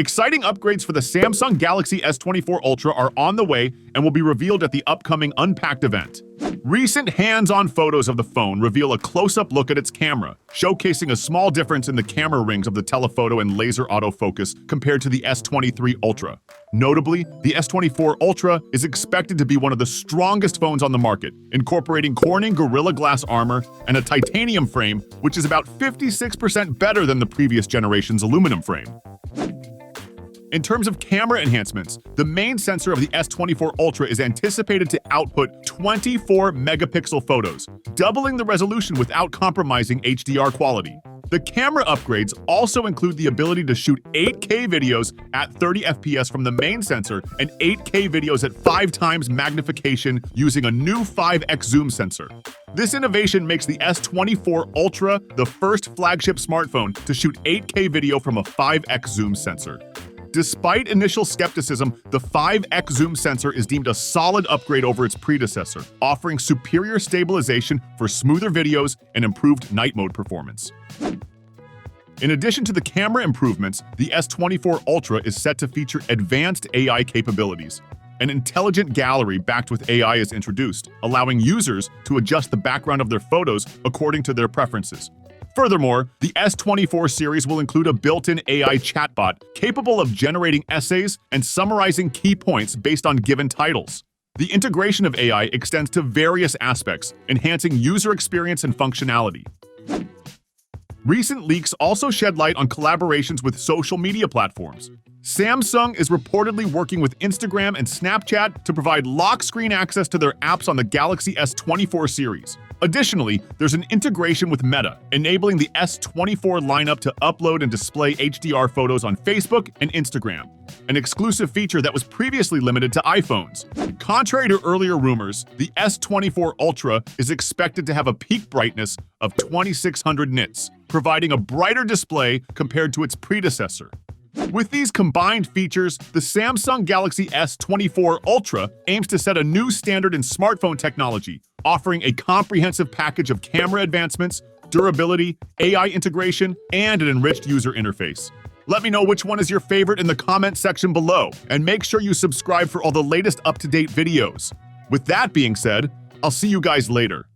Exciting upgrades for the Samsung Galaxy S24 Ultra are on the way and will be revealed at the upcoming Unpacked event. Recent hands-on photos of the phone reveal a close-up look at its camera, showcasing a small difference in the camera rings of the telephoto and laser autofocus compared to the S23 Ultra. Notably, the S24 Ultra is expected to be one of the strongest phones on the market, incorporating Corning Gorilla Glass armor and a titanium frame, which is about 56% better than the previous generation's aluminum frame. In terms of camera enhancements, the main sensor of the S24 Ultra is anticipated to output 24 megapixel photos, doubling the resolution without compromising HDR quality. The camera upgrades also include the ability to shoot 8K videos at 30 FPS from the main sensor and 8K videos at 5 times magnification using a new 5x zoom sensor. This innovation makes the S24 Ultra the first flagship smartphone to shoot 8K video from a 5x zoom sensor. Despite initial skepticism, the 5x zoom sensor is deemed a solid upgrade over its predecessor, offering superior stabilization for smoother videos and improved night mode performance. In addition to the camera improvements, the S24 Ultra is set to feature advanced AI capabilities. An intelligent gallery backed with AI is introduced, allowing users to adjust the background of their photos according to their preferences. Furthermore, the S24 series will include a built-in AI chatbot capable of generating essays and summarizing key points based on given titles. The integration of AI extends to various aspects, enhancing user experience and functionality. Recent leaks also shed light on collaborations with social media platforms. Samsung is reportedly working with Instagram and Snapchat to provide lock screen access to their apps on the Galaxy S24 series. Additionally, there's an integration with Meta, enabling the S24 lineup to upload and display HDR photos on Facebook and Instagram, an exclusive feature that was previously limited to iPhones. Contrary to earlier rumors, the S24 Ultra is expected to have a peak brightness of 2600 nits, providing a brighter display compared to its predecessor. With these combined features, the Samsung Galaxy S24 Ultra aims to set a new standard in smartphone technology, offering a comprehensive package of camera advancements, durability, AI integration, and an enriched user interface. Let me know which one is your favorite in the comment section below, and make sure you subscribe for all the latest up-to-date videos. With that being said, I'll see you guys later.